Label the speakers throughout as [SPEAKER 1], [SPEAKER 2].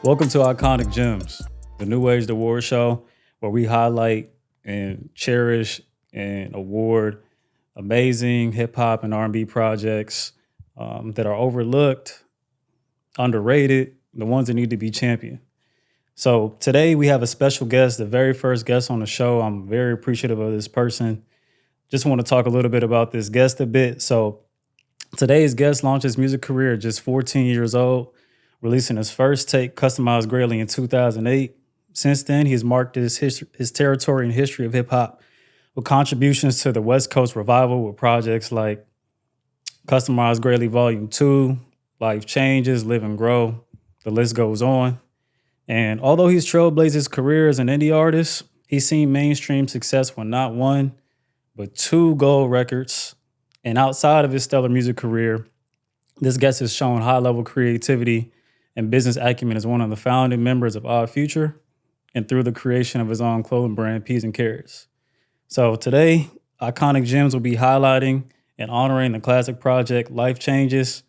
[SPEAKER 1] Welcome to Iconic Gems, the New Age Award show where we highlight and cherish and award amazing hip-hop and R&B projects that are overlooked, underrated, the ones that need to be championed. So today we have a special guest, the very first guest on the show. I'm very appreciative of this person. Just want to talk a little bit about this guest a bit. So today's guest launched his music career at just 14 years old, releasing his first tape, Customized Greatly, in 2008. Since then, he's marked his territory and history of hip-hop with contributions to the West Coast revival with projects like Customized Greatly Volume 2, Life Changes, Live and Grow. The list goes on. And although he's trailblazed his career as an indie artist, he's seen mainstream success with not one, but 2 gold records. And outside of his stellar music career, this guest has shown high-level creativity and business acumen as one of the founding members of Odd Future and through the creation of his own clothing brand, Peas and Carrots. So today, Iconic Gems will be highlighting and honoring the classic project Life Changes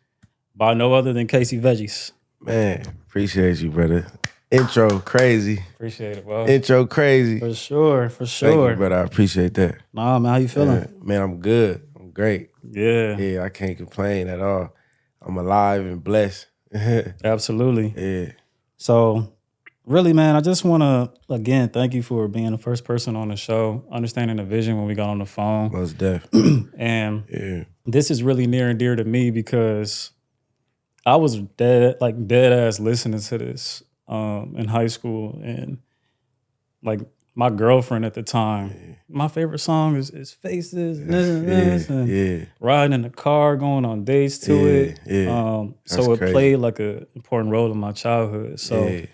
[SPEAKER 1] by no other than Casey Veggies.
[SPEAKER 2] Man, appreciate you, brother. Intro crazy.
[SPEAKER 1] Appreciate it, bro.
[SPEAKER 2] Intro crazy.
[SPEAKER 1] For sure.
[SPEAKER 2] Thank you, brother. I appreciate that.
[SPEAKER 1] Nah, man, how you feeling?
[SPEAKER 2] Man, I'm good. I'm great.
[SPEAKER 1] Yeah.
[SPEAKER 2] Yeah, I can't complain at all. I'm alive and blessed.
[SPEAKER 1] Absolutely.
[SPEAKER 2] Yeah.
[SPEAKER 1] So really, man, I just want to, again, thank you for being the first person on the show, understanding the vision when we got on the phone.
[SPEAKER 2] Most deaf.
[SPEAKER 1] And this is really near and dear to me because I was dead ass listening to this in high school. And like my girlfriend at the time, my favorite song is Faces, and riding in the car, going on dates to it. So it played like an important role in my childhood. So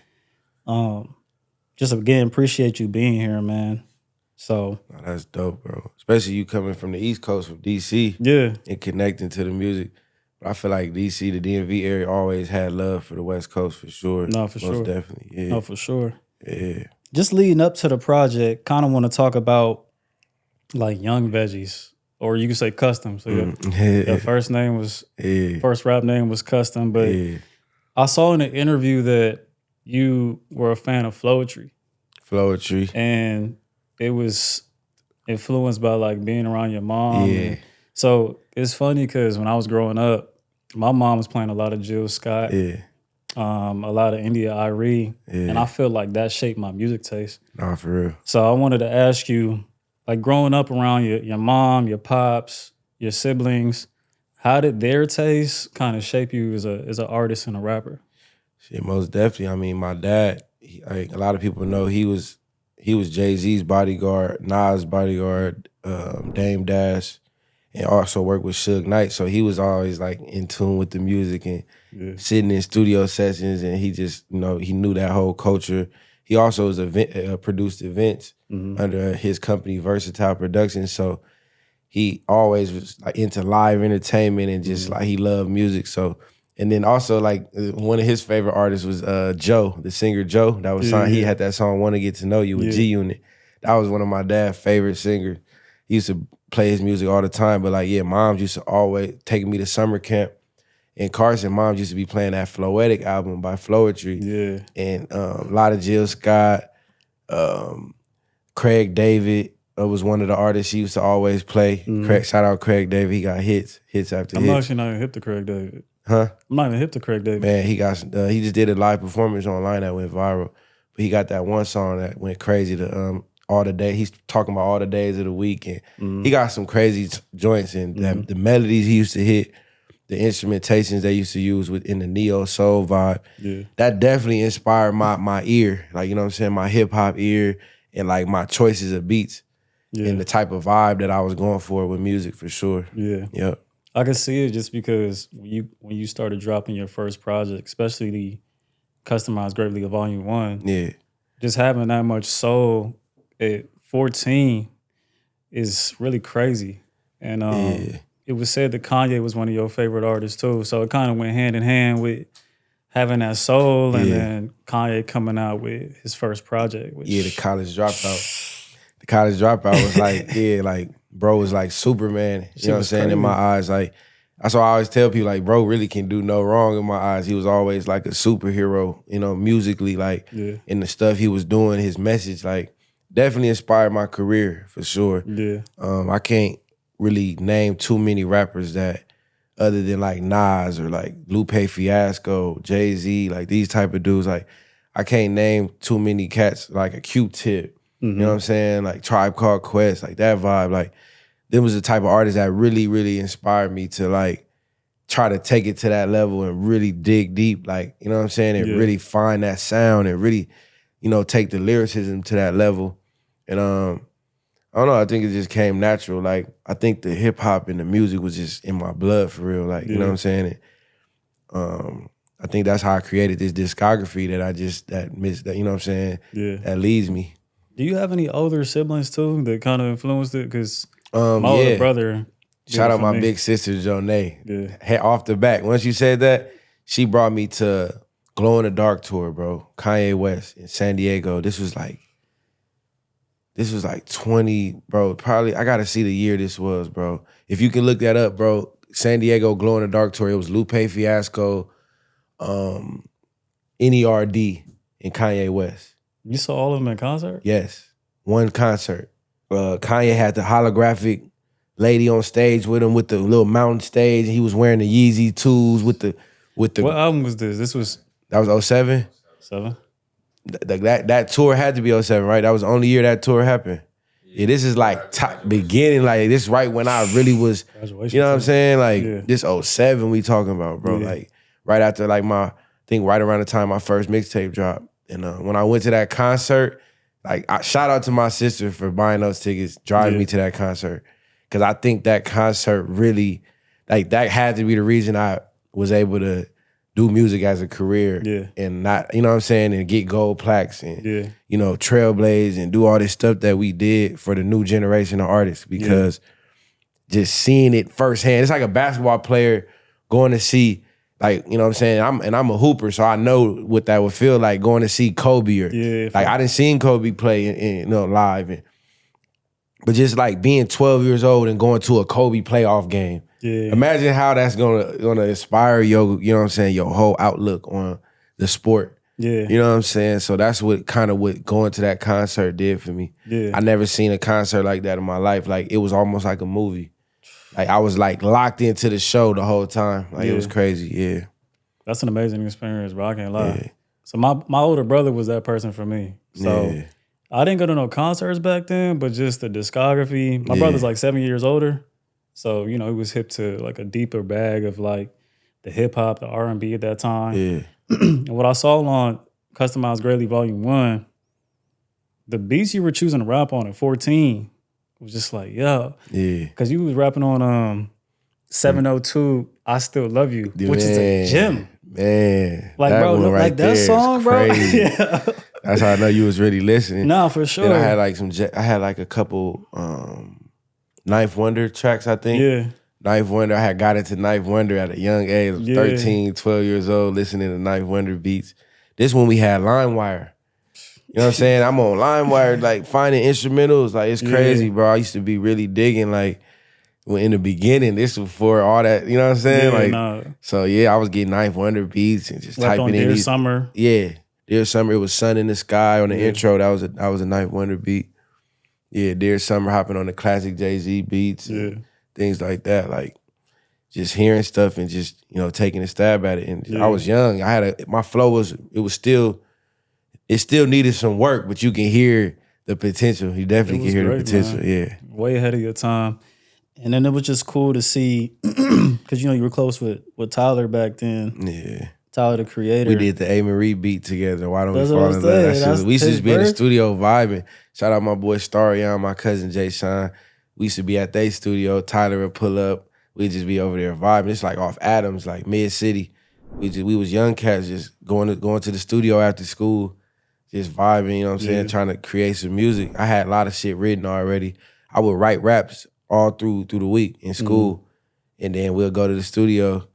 [SPEAKER 1] just again, appreciate you being here, man. So
[SPEAKER 2] that's dope, bro. Especially you coming from the East Coast, from DC, and connecting to the music. But I feel like DC, the DMV area, always had love for the West Coast for sure.
[SPEAKER 1] No, for sure.
[SPEAKER 2] Most definitely. Yeah.
[SPEAKER 1] No, for sure.
[SPEAKER 2] Yeah.
[SPEAKER 1] Just leading up to the project, kind of want to talk about like Young Veggies, or you could say Custom. So your first name was, first rap name was Custom, but I saw in an interview that you were a fan of Floetry. And it was influenced by like being around your mom. And so it's funny because when I was growing up, my mom was playing a lot of Jill Scott. A lot of India Irie, and I feel like that shaped my music taste.
[SPEAKER 2] Nah, for real.
[SPEAKER 1] So I wanted to ask you, like growing up around your mom, your pops, your siblings, how did their taste kind of shape you as an artist and a rapper?
[SPEAKER 2] Shit, most definitely. I mean, my dad, a lot of people know he was Jay-Z's bodyguard, Nas' bodyguard, Dame Dash, and also worked with Suge Knight. So he was always like in tune with the music and sitting in studio sessions, and he just, he knew that whole culture. He also was produced events under his company, Versatile Productions. So he always was like into live entertainment and just like he loved music. So, and then also like one of his favorite artists was Joe, the singer Joe. That was he had that song "Wanna Get to Know You" with G Unit. That was one of my dad's favorite singers. He used to play his music all the time, but like, moms used to always take me to summer camp in Carson. Moms used to be playing that Floetic album by Floetry. And a lot of Jill Scott, Craig David was one of the artists she used to always play. Shout out Craig David, he got hits after hits.
[SPEAKER 1] I'm actually not even hip to Craig David.
[SPEAKER 2] Huh?
[SPEAKER 1] I'm not even hip to Craig David.
[SPEAKER 2] Man, he just did a live performance online that went viral. But he got that one song that went crazy, all the day. He's talking about all the days of the week, and he got some crazy joints, and the melodies he used to hit, the instrumentations they used to use within the neo soul vibe. That definitely inspired my ear, like, you know what I'm saying, my hip hop ear, and like my choices of beats, and the type of vibe that I was going for with music for sure. Yep.
[SPEAKER 1] I can see it just because when you started dropping your first project, especially the Customized Greatly Volume 1, just having that much soul at 14 is really crazy. And it was said that Kanye was one of your favorite artists too. So it kind of went hand in hand with having that soul and then Kanye coming out with his first project. Which,
[SPEAKER 2] the College Dropout. The College Dropout was like, like bro was like Superman. You know what I'm saying? In my eyes, like That's why I always tell people, like, bro really can do no wrong in my eyes. He was always like a superhero, you know, musically, like, in the stuff he was doing, his message, like, definitely inspired my career for sure.
[SPEAKER 1] Yeah.
[SPEAKER 2] I can't really name too many rappers that, other than like Nas or like Lupe Fiasco, Jay-Z, like these type of dudes, like I can't name too many cats like a Q-Tip, you know what I'm saying? Like Tribe Called Quest, like that vibe. Like them was the type of artists that really, really inspired me to like try to take it to that level and really dig deep, like, you know what I'm saying? And really find that sound and really, you know, take the lyricism to that level. And I don't know, I think it just came natural. Like, I think the hip hop and the music was just in my blood for real. Like, you know what I'm saying? And, I think that's how I created this discography that you know what I'm saying?
[SPEAKER 1] Yeah.
[SPEAKER 2] That leads me.
[SPEAKER 1] Do you have any older siblings too that kind of influenced it? Because my older brother.
[SPEAKER 2] Shout out my big sister, Jonay. Yeah. Off the back, once you said that, she brought me to Glow in the Dark tour, bro. Kanye West in San Diego. This was like 20, bro. Probably, I gotta see the year this was, bro. If you can look that up, bro. San Diego Glow in the Dark tour. It was Lupe Fiasco, NERD, and Kanye West.
[SPEAKER 1] You saw all of them in concert?
[SPEAKER 2] Yes, one concert. Kanye had the holographic lady on stage with him with the little mountain stage. He was wearing the Yeezy 2s with the. What
[SPEAKER 1] album was this?
[SPEAKER 2] That was 07?
[SPEAKER 1] 7?
[SPEAKER 2] That tour had to be 07, right? That was the only year that tour happened. Yeah, this is like top beginning, like this right when I really was, you know what I'm saying? Like this 07 we talking about, bro. Like right after like I think right around the time my first mixtape dropped. And when I went to that concert, like shout out to my sister for buying those tickets, driving me to that concert. Cause I think that concert really, like that had to be the reason I was able to do music as a career and not, you know what I'm saying, and get gold plaques and, you know, trailblaze and do all this stuff that we did for the new generation of artists because just seeing it firsthand, it's like a basketball player going to see, like, you know what I'm saying, I'm a hooper, so I know what that would feel like going to see Kobe or, like, I didn't seen Kobe play, you know, live, but just like being 12 years old and going to a Kobe playoff game. Yeah. Imagine how that's gonna inspire your, you know what I'm saying, your whole outlook on the sport. Yeah. You know what I'm saying? So that's what going to that concert did for me. Yeah. I never seen a concert like that in my life. Like it was almost like a movie. Like I was like locked into the show the whole time. Like it was crazy. Yeah.
[SPEAKER 1] That's an amazing experience, bro. I can't lie. Yeah. So my older brother was that person for me. So I didn't go to no concerts back then, but just the discography. My brother's like 7 years older. So, you know, he was hip to like a deeper bag of like the hip hop, the R&B at that time. Yeah. And what I saw on Customized Greatly Volume 1, the beats you were choosing to rap on at 14 was just like, yo. Yeah. Because you was rapping on 702, I Still Love You, which is a gem.
[SPEAKER 2] Man.
[SPEAKER 1] Like, bro, like that song, bro.
[SPEAKER 2] Yeah. That's how I know you was really listening.
[SPEAKER 1] Nah, for sure.
[SPEAKER 2] Then I had like a couple Ninth Wonder tracks, I think. Yeah. Ninth Wonder, I had got into Ninth Wonder at a young age. I was 13, 12 years old, listening to Ninth Wonder beats. This when we had LimeWire. You know what I'm saying? I'm on LimeWire, like finding instrumentals. Like it's crazy, bro. I used to be really digging, like when in the beginning, this was before all that, you know what I'm saying? So yeah, I was getting Ninth Wonder beats and just typing in these.
[SPEAKER 1] Summer.
[SPEAKER 2] Yeah. Dear Summer, it was Sun in the Sky on the intro. That was a Ninth Wonder beat. Yeah, Dear Summer hopping on the classic Jay-Z beats and things like that. Like just hearing stuff and just, you know, taking a stab at it. And I was young. My flow it still needed some work, but you can hear the potential. You definitely can hear the potential. Man. Yeah.
[SPEAKER 1] Way ahead of your time. And then it was just cool to see, because, you know, you were close with Tyler back then. Yeah. Tyler, the Creator.
[SPEAKER 2] We did the A. Marie beat together. Why don't we fall in love? We used to be in the studio vibing. Shout out my boy Starion, my cousin Jay Sean. We used to be at their studio. Tyler would pull up. We'd just be over there vibing. It's like off Adams, like mid-city. We was young cats just going to the studio after school, just vibing, you know what I'm saying, trying to create some music. I had a lot of shit written already. I would write raps all through the week in school. And then we'll go to the studio.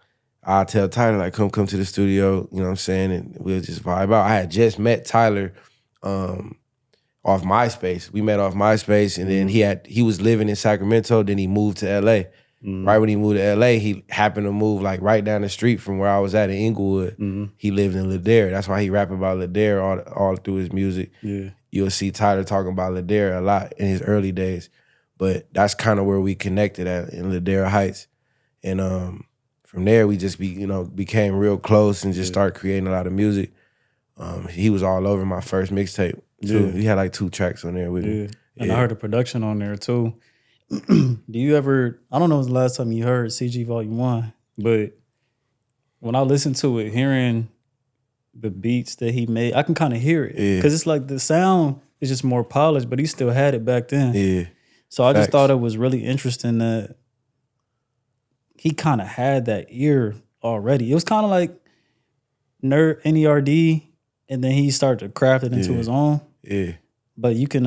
[SPEAKER 2] I'll tell Tyler, like, come to the studio, you know what I'm saying, and we'll just vibe out. I had just met Tyler off MySpace. We met off MySpace, and then he was living in Sacramento, then he moved to LA. Right when he moved to LA, he happened to move like right down the street from where I was at in Inglewood. He lived in Ladera. That's why he rapping about Ladera all through his music.
[SPEAKER 1] Yeah.
[SPEAKER 2] You'll see Tyler talking about Ladera a lot in his early days. But that's kind of where we connected at in Ladera Heights. And from there we just became real close and just started creating a lot of music. He was all over my first mixtape too. He had like 2 tracks on there with me.
[SPEAKER 1] And I heard the production on there too. Do you ever, I don't know when the last time you heard CG Volume 1, but when I listen to it, hearing the beats that he made, I can kind of hear it. Because it's like the sound is just more polished, but he still had it back then.
[SPEAKER 2] Yeah.
[SPEAKER 1] So I just thought it was really interesting that he kind of had that ear already. It was kind of like NERD, and then he started to craft it into his own.
[SPEAKER 2] Yeah.
[SPEAKER 1] But you can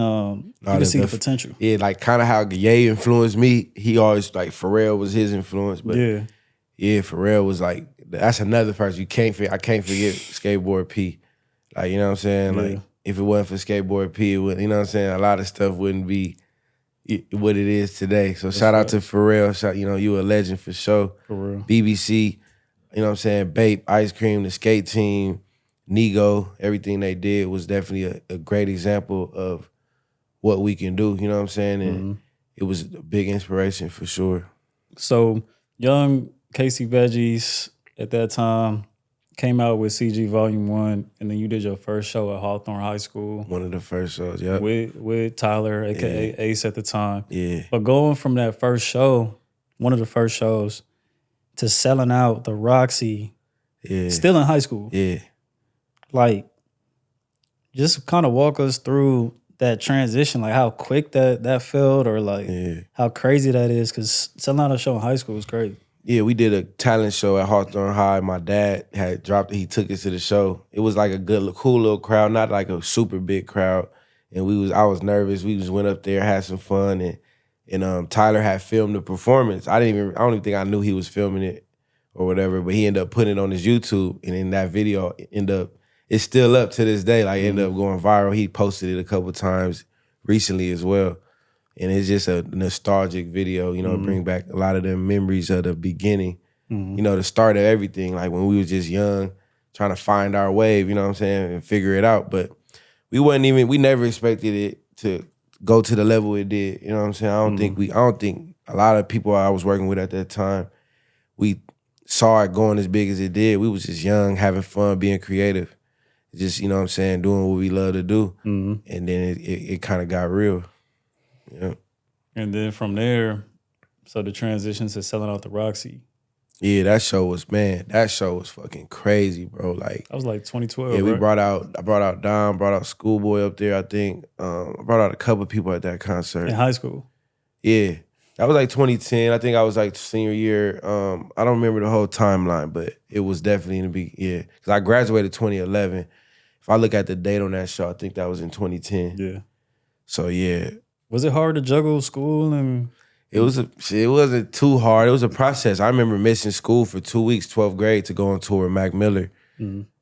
[SPEAKER 1] see the potential.
[SPEAKER 2] Yeah, like kind of how Ye influenced me. He always, like, Pharrell was his influence. But yeah, Pharrell was like, that's another person. I can't forget Skateboard P. Like, you know what I'm saying? Like, if it wasn't for Skateboard P, you know what I'm saying? A lot of stuff wouldn't be what it is today. So shout out to Pharrell. You a legend for sure.
[SPEAKER 1] For real.
[SPEAKER 2] BBC, you know what I'm saying? Bape, Ice Cream, the skate team, Nego, everything they did was definitely a great example of what we can do, you know what I'm saying? And it was a big inspiration for sure.
[SPEAKER 1] So young Casey Veggies at that time came out with CG Volume 1, and then you did your first show at Hawthorne High School.
[SPEAKER 2] One of the first shows, yeah.
[SPEAKER 1] With Tyler, a.k.a. Ace at the time.
[SPEAKER 2] Yeah.
[SPEAKER 1] But going from that first show, one of the first shows, to selling out the Roxy, still in high school.
[SPEAKER 2] Yeah.
[SPEAKER 1] Like, just kind of walk us through that transition, like how quick that felt, or like how crazy that is, because selling out a show in high school is crazy.
[SPEAKER 2] Yeah, we did a talent show at Hawthorne High. My dad had dropped it. He took us to the show. It was like a cool little crowd, not like a super big crowd. And I was nervous. We just went up there, had some fun, and Tyler had filmed the performance. I don't even think I knew he was filming it or whatever, but he ended up putting it on his YouTube, and in that video it's still up to this day. Like, it ended up going viral. He posted it a couple times recently as well. And it's just a nostalgic video, bring back a lot of the memories of the beginning, the start of everything, like when we was just young, trying to find our wave, you know what I'm saying, and figure it out. But we never expected it to go to the level it did, you know what I'm saying? I don't think a lot of people I was working with at that time, we saw it going as big as it did. We was just young, having fun, being creative, just, you know what I'm saying, doing what we love to do. And then it kind of got real. Yeah.
[SPEAKER 1] And then from there, so the transition to selling out the Roxy.
[SPEAKER 2] Yeah, that show was fucking crazy, bro. Like,
[SPEAKER 1] that was like 2012.
[SPEAKER 2] Yeah,
[SPEAKER 1] right?
[SPEAKER 2] I brought out Dom, brought out Schoolboy up there, I think. I brought out a couple people at that concert.
[SPEAKER 1] In high school.
[SPEAKER 2] Yeah. That was like 2010. I think I was like senior year. I don't remember the whole timeline, but it was definitely in the beginning. Yeah. Because I graduated 2011. If I look at the date on that show, I think that was in 2010.
[SPEAKER 1] Yeah.
[SPEAKER 2] So yeah.
[SPEAKER 1] Was it hard to juggle school and?
[SPEAKER 2] It wasn't too hard. It was a process. I remember missing school for 2 weeks, 12th grade, to go on tour with Mac Miller.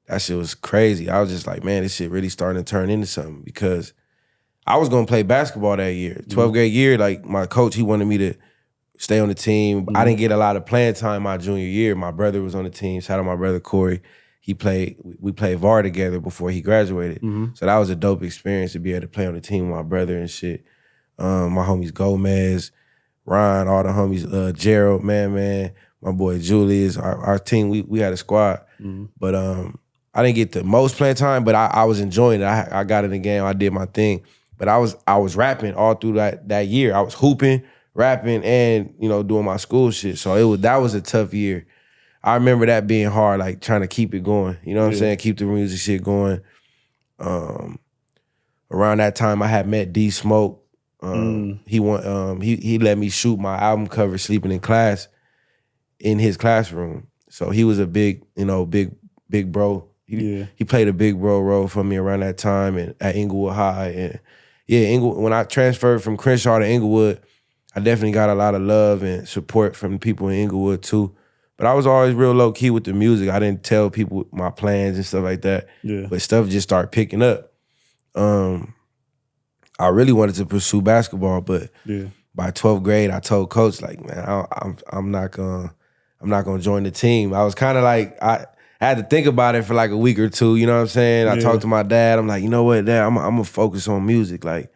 [SPEAKER 2] That shit was crazy. I was just like, man, this shit really starting to turn into something, because I was going to play basketball that year. 12th grade year, like, my coach, he wanted me to stay on the team. I didn't get a lot of playing time my junior year. My brother was on the team. Shout out my brother, Corey. We played VAR together before he graduated. So that was a dope experience to be able to play on the team with my brother and shit. My homies Gomez, Ron, all the homies, Gerald, man, my boy Julius, our team, we had a squad. But I didn't get the most playing time, but I was enjoying it. I got in the game, I did my thing. But I was rapping all through that year. I was hooping, rapping, and doing my school shit. So that was a tough year. I remember that being hard, like trying to keep it going. You know what I'm saying? Keep the music shit going. Around that time, I had met D Smoke. He let me shoot my album cover sleeping in class in his classroom. So he was a big bro. He played a big bro role for me around that time and at Inglewood High. And when I transferred from Crenshaw to Inglewood, I definitely got a lot of love and support from the people in Inglewood too. But I was always real low key with the music. I didn't tell people my plans and stuff like that. Yeah. But stuff just started picking up. I really wanted to pursue basketball, but by 12th grade, I told coach, like, man, I'm not gonna join the team. I was kind of like, I had to think about it for like a week or two, you know what I'm saying? I talked to my dad, I'm like, you know what, Dad, I'm gonna focus on music. Like,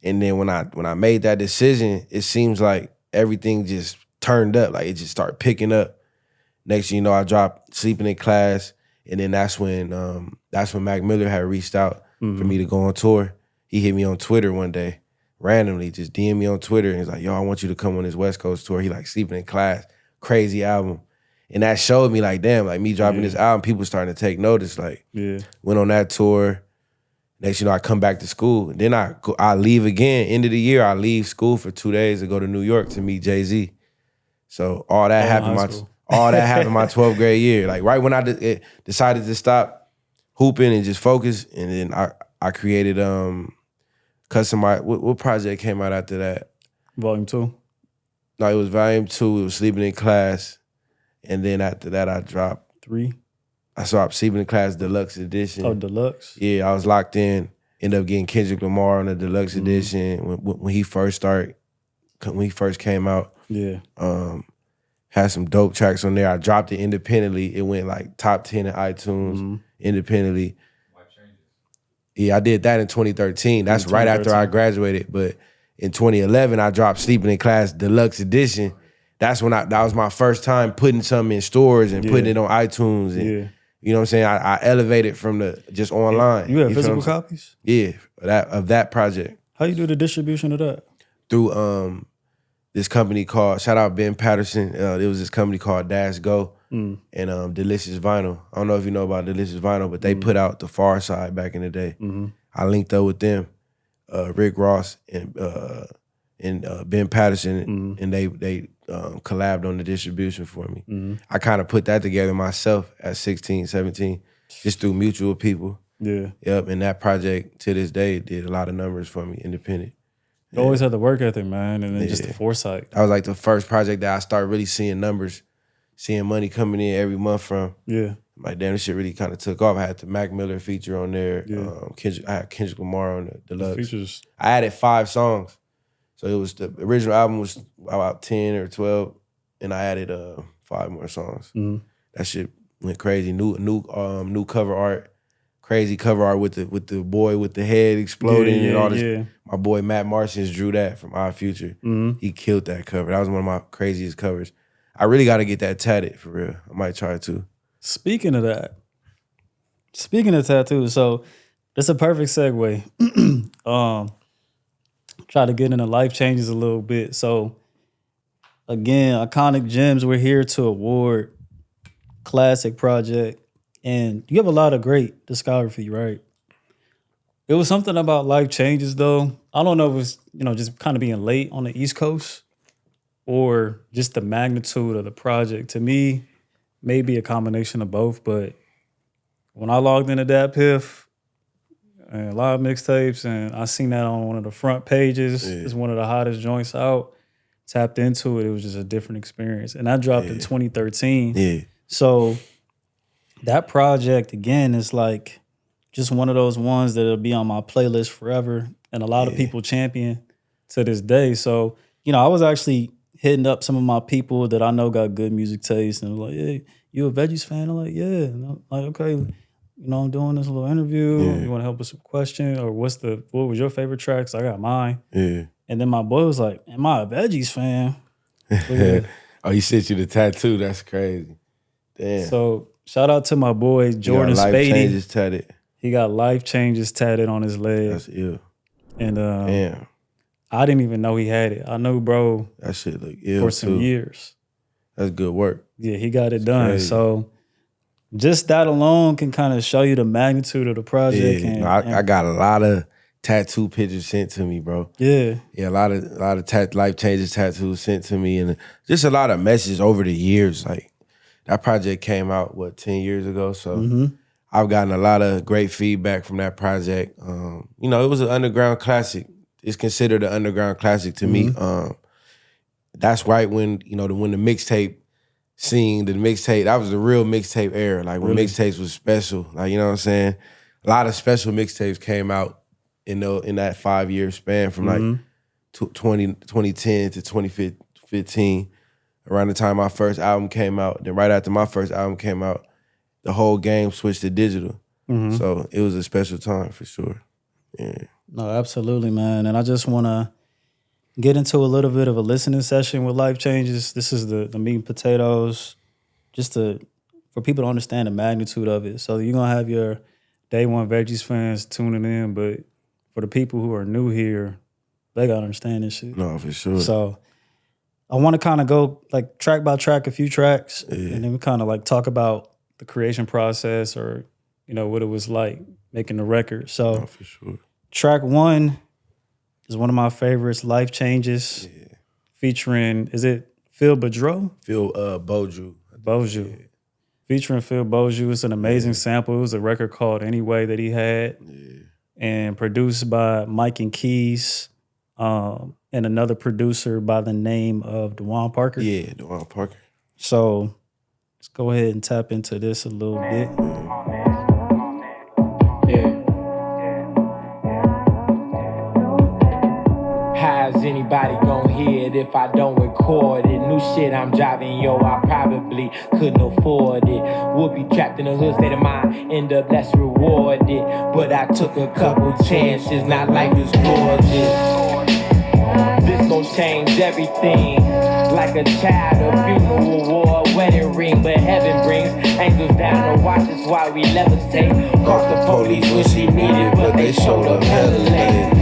[SPEAKER 2] and then when I made that decision, it seems like everything just turned up. Like it just started picking up. Next thing you know, I dropped Sleeping in Class. And then that's when Mac Miller had reached out for me to go on tour. He hit me on Twitter one day, randomly, just DM me on Twitter, and he's like, yo, I want you to come on this West Coast tour. He like, Sleeping in Class, crazy album. And that showed me like, damn, like me dropping this album, people starting to take notice. Like, went on that tour. Next, you know, I come back to school. Then I leave again. End of the year, I leave school for 2 days to go to New York to meet Jay-Z. So all that happened. All that happened my 12th grade year. Like right when I decided to stop hooping and just focus, and then I created customized. What project came out after that?
[SPEAKER 1] Volume 2.
[SPEAKER 2] No, it was Volume 2. It was Sleeping in Class, and then after that I dropped
[SPEAKER 1] 3.
[SPEAKER 2] I dropped Sleeping in Class Deluxe Edition.
[SPEAKER 1] Oh, Deluxe.
[SPEAKER 2] Yeah, I was locked in. Ended up getting Kendrick Lamar on the Deluxe Edition when he first came out.
[SPEAKER 1] Yeah.
[SPEAKER 2] Had some dope tracks on there. I dropped it independently. It went like top 10 in iTunes independently. Yeah, I did that in 2013. That's right after I graduated. But in 2011, I dropped Sleeping in Class Deluxe Edition. That was my first time putting something in stores and putting it on iTunes. And, you know what I'm saying? I elevated from the just online.
[SPEAKER 1] You have physical copies?
[SPEAKER 2] Yeah, of that project.
[SPEAKER 1] How you do the distribution of that?
[SPEAKER 2] Through this company called, shout out Ben Patterson. There was this company called Dash Go and Delicious Vinyl. I don't know if you know about Delicious Vinyl, but they put out The Far Side back in the day. I linked up with them, Rick Ross and Ben Patterson, and they collabed on the distribution for me. I kind of put that together myself at 16, 17, just through mutual people.
[SPEAKER 1] Yeah.
[SPEAKER 2] Yep, and that project to this day did a lot of numbers for me, independent.
[SPEAKER 1] You always had the work ethic, man, and then just the foresight.
[SPEAKER 2] That was like the first project that I started really seeing numbers, seeing money coming in every month from. Yeah. Like, damn, this shit really kind of took off. I had the Mac Miller feature on there. Yeah. I had Kendrick Lamar on the Deluxe. The features. I added 5 songs. So it was, the original album was about 10 or 12, and I added 5 more songs. That shit went crazy. New cover art. Crazy cover art with the boy with the head exploding and all this. Yeah. My boy Matt Martians drew that from Odd Future. He killed that cover. That was one of my craziest covers. I really got to get that tatted for real. I might try to.
[SPEAKER 1] Speaking of tattoos, so that's a perfect segue. Try to get into life changes a little bit. So again, Iconic Gems, we're here to award classic project. And you have a lot of great discography, right? It was something about life changes, though. I don't know if it was, just kind of being late on the East Coast or just the magnitude of the project. To me, maybe a combination of both. But when I logged into that Piff and a lot of mixtapes, and I seen that on one of the front pages, it's one of the hottest joints out, tapped into it, it was just a different experience. And I dropped in 2013. Yeah. So that project, again, is like just one of those ones that'll be on my playlist forever, and a lot of people champion to this day. So, I was actually hitting up some of my people that I know got good music taste, and like, hey, you a Veggies fan? I'm like, yeah. And I'm like, okay, I'm doing this little interview. You want to help with some question? Or what was your favorite tracks? I got mine. Yeah. And then my boy was like, am I a Veggies fan?
[SPEAKER 2] Oh, he sent you the tattoo. That's crazy. Damn.
[SPEAKER 1] So shout out to my boy Jordan Spady.
[SPEAKER 2] Life Changes tatted.
[SPEAKER 1] He got Life Changes tatted on his leg.
[SPEAKER 2] That's ill.
[SPEAKER 1] And
[SPEAKER 2] damn.
[SPEAKER 1] I didn't even know he had it. I knew bro
[SPEAKER 2] that shit look ill
[SPEAKER 1] for some years.
[SPEAKER 2] That's good work.
[SPEAKER 1] Yeah, he got it done. Crazy. So just that alone can kind of show you the magnitude of the project.
[SPEAKER 2] Yeah, I got a lot of tattoo pictures sent to me, bro. Yeah. Yeah, a lot of Life Changes tattoos sent to me, and just a lot of messages over the years. Like, that project came out, 10 years ago? So I've gotten a lot of great feedback from that project. It was an underground classic. It's considered an underground classic to me. That's right when the mixtape scene, that was the real mixtape era. Like when mixtapes was special. Like, you know what I'm saying? A lot of special mixtapes came out in that 5-year span from like 2010 to 2015, around the time my first album came out. Then right after my first album came out, the whole game switched to digital. So it was a special time for sure. Yeah.
[SPEAKER 1] No, absolutely, man. And I just want to get into a little bit of a listening session with Life Changes. This is the meat and potatoes, for people to understand the magnitude of it. So you're going to have your day one Veggies fans tuning in, but for the people who are new here, they got to understand this shit.
[SPEAKER 2] No, for sure.
[SPEAKER 1] So I want to kind of go like track by track, a few tracks, and then we kind of like talk about the creation process or, what it was like making the record. So
[SPEAKER 2] No, for sure.
[SPEAKER 1] Track 1 is one of my favorites, Life Changes, featuring, is it Phil Boudreaux?
[SPEAKER 2] Phil Boudreaux.
[SPEAKER 1] Boudreaux. Featuring Phil Boudreaux. It's an amazing sample. It was a record called Anyway that he had. And produced by Mike and Keys and another producer by the name of Dewan Parker.
[SPEAKER 2] Yeah, Dewan Parker.
[SPEAKER 1] So let's go ahead and tap into this a little bit.
[SPEAKER 3] How's anybody gon' hear it if I don't record it? New shit I'm driving, yo, I probably couldn't afford it. Would be trapped in a hood state of mind, end up less rewarded. But I took a couple chances, now life is gorgeous. This gon' change everything. Like a child, a funeral award, wedding ring. But heaven brings angels down to watch us while we levitate. Caught the police when she needed, but they showed up hella late.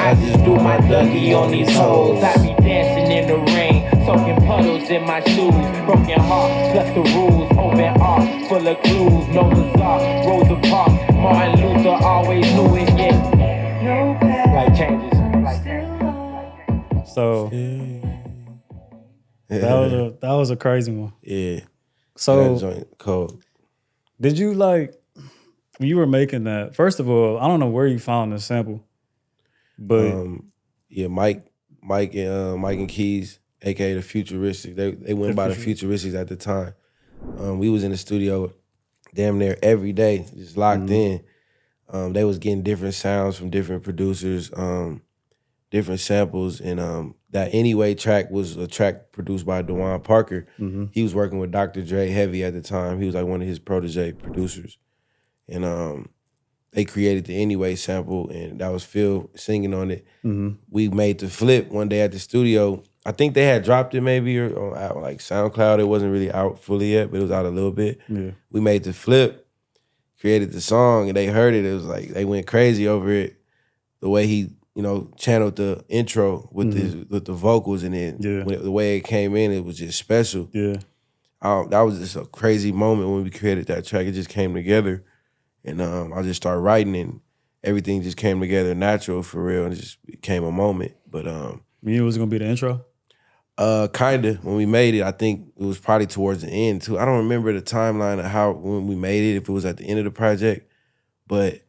[SPEAKER 3] I just do my Dougie on these hoes. I be dancing in the rain, soaking puddles in my shoes. Broken heart, plus the rules. Open art, full of clues. No Lazar, Rosa Parks. Martin Luther always knew it, yeah. Life changes.
[SPEAKER 1] So that was a crazy one.
[SPEAKER 2] Yeah.
[SPEAKER 1] So
[SPEAKER 2] that joint cold.
[SPEAKER 1] Did you when you were making that? First of all, I don't know where you found this sample. But
[SPEAKER 2] Mike and Keys, aka the Futuristics, they went by the Futuristics at the time. We was in the studio damn near every day, just locked in. They was getting different sounds from different producers, different samples, and that Anyway track was a track produced by Dewan Parker. He was working with Dr. Dre heavy at the time. He was like one of his protege producers, and they created the Anyway sample, and that was Phil singing on it. We made the flip one day at the studio. I think they had dropped it maybe or out like SoundCloud. It wasn't really out fully yet, but it was out a little bit. Yeah. We made the flip, created the song, and they heard it. It was like they went crazy over it. The way he, channeled the intro with the vocals, and then the way it came in, it was just special. Yeah, that was just a crazy moment when we created that track. It just came together. And I just started writing, and everything just came together natural for real, and it just became a moment. But
[SPEAKER 1] you knew it was gonna be the intro?
[SPEAKER 2] Kinda. When we made it, I think it was probably towards the end too. I don't remember the timeline of when we made it, if it was at the end of the project, but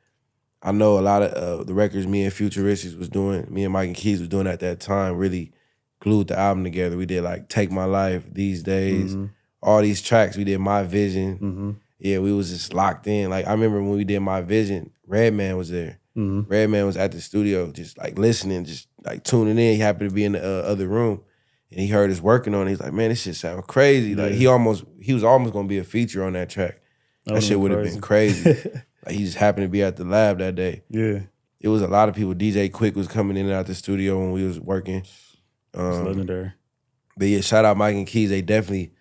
[SPEAKER 2] I know a lot of the records me and Futuristics was doing, me and Mike and Keys was doing at that time, really glued the album together. We did like Take My Life, These Days, all these tracks. We did My Vision. Yeah, we was just locked in. Like I remember when we did My Vision, Redman was there. Redman was at the studio, just like listening, just like tuning in. He happened to be in the other room, and he heard us working on it. He's like, "Man, this shit sound crazy." Like he was almost gonna be a feature on that track. That shit would have been crazy. Like he just happened to be at the lab that day. Yeah, it was a lot of people. DJ Quick was coming in and out the studio when we was working. It's
[SPEAKER 1] legendary.
[SPEAKER 2] But yeah, shout out Mike and Keys. They definitely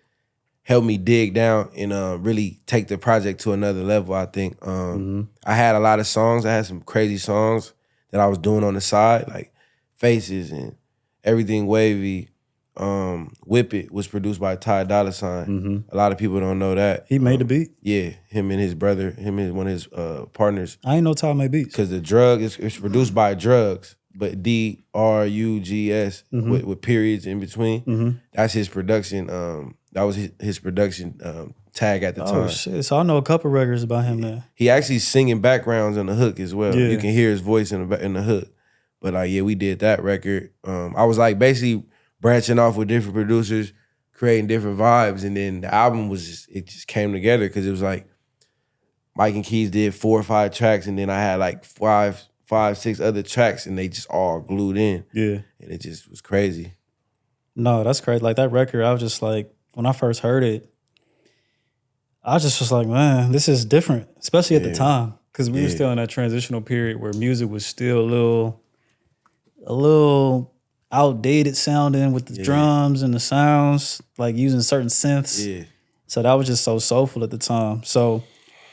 [SPEAKER 2] helped me dig down and really take the project to another level, I think. I had a lot of songs. I had some crazy songs that I was doing on the side, like Faces and Everything Wavy. Whip It was produced by Ty Dolla $ign. A lot of people don't know that.
[SPEAKER 1] He made the beat?
[SPEAKER 2] Yeah, him and his brother, him and one of his partners.
[SPEAKER 1] I ain't know Ty made beats.
[SPEAKER 2] Because it's produced by Drugs, but DRUGS with periods in between. That's his production. That was his production tag at the time.
[SPEAKER 1] Oh shit! So I know a couple records about him now.
[SPEAKER 2] He actually singing backgrounds on the hook as well.
[SPEAKER 1] Yeah.
[SPEAKER 2] You can hear his voice in the hook. But we did that record. I was like basically branching off with different producers, creating different vibes, and then the album it just came together because it was like Mike and Keys did 4 or 5 tracks, and then I had like five 5, 6 other tracks, and they just all glued in.
[SPEAKER 1] Yeah.
[SPEAKER 2] And it just was crazy.
[SPEAKER 1] No, that's crazy. Like that record, I was just like, when I first heard it, I just was like, man, this is different, especially at the time, because we were still in that transitional period where music was still a little outdated sounding with the drums and the sounds, like using certain synths.
[SPEAKER 2] Yeah.
[SPEAKER 1] So that was just so soulful at the time. So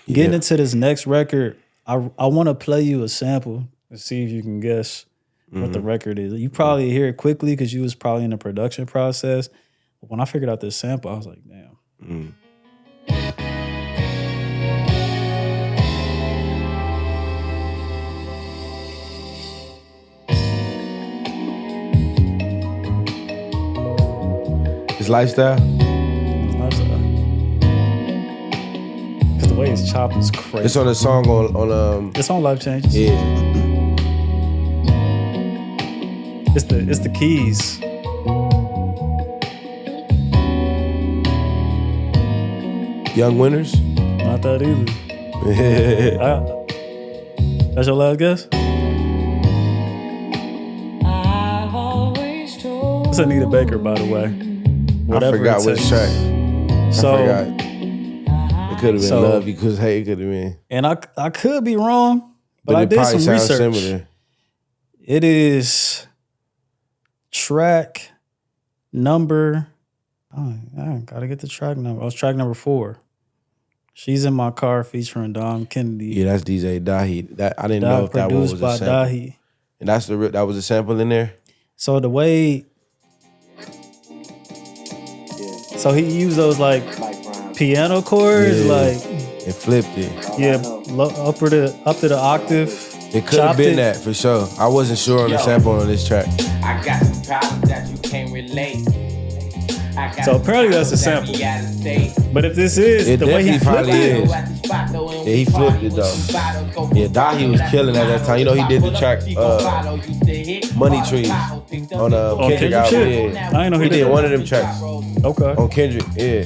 [SPEAKER 1] getting into this next record, I want to play you a sample and see if you can guess what the record is. You probably hear it quickly because you was probably in the production process. But when I figured out this sample, I was like, damn.
[SPEAKER 2] His lifestyle?
[SPEAKER 1] Because the way it's chopped is crazy.
[SPEAKER 2] It's on a song on
[SPEAKER 1] It's on Life Changes.
[SPEAKER 2] yeah.
[SPEAKER 1] It's the keys.
[SPEAKER 2] Young Winners?
[SPEAKER 1] Not that either. That's your last guess? It's Anita Baker, by the way. Whatever
[SPEAKER 2] I forgot which track.
[SPEAKER 1] So,
[SPEAKER 2] I forgot. It could have been Love You Cause Hate. It could have been.
[SPEAKER 1] And I could be wrong, but I
[SPEAKER 2] it
[SPEAKER 1] did
[SPEAKER 2] probably
[SPEAKER 1] some
[SPEAKER 2] sounds
[SPEAKER 1] research.
[SPEAKER 2] similar.
[SPEAKER 1] It is track number. Oh, I gotta get the track number. Oh, it's track number 4. She's in My Car featuring Dom Kennedy.
[SPEAKER 2] Yeah, that's DJ Dahi. That I didn't know if that one was
[SPEAKER 1] produced by
[SPEAKER 2] a sample.
[SPEAKER 1] Dahi.
[SPEAKER 2] And that was a sample in there.
[SPEAKER 1] So the way, so he used those like piano chords, like
[SPEAKER 2] and flipped it.
[SPEAKER 1] up to the octave.
[SPEAKER 2] It could have been that for sure. I wasn't sure on the sample on this track.
[SPEAKER 3] I got some problems that you can't relate.
[SPEAKER 1] So apparently that's a sample. But if this is
[SPEAKER 2] It
[SPEAKER 1] the way he flipped
[SPEAKER 2] definitely
[SPEAKER 1] it,
[SPEAKER 2] Yeah, he flipped it though. Yeah, Dahi was killing at that time. You know, he did the track Money Trees on Kendrick album.
[SPEAKER 1] shit?
[SPEAKER 2] Yeah.
[SPEAKER 1] I ain't know
[SPEAKER 2] he
[SPEAKER 1] he
[SPEAKER 2] did
[SPEAKER 1] did
[SPEAKER 2] one of them tracks
[SPEAKER 1] okay.
[SPEAKER 2] on Kendrick. Yeah.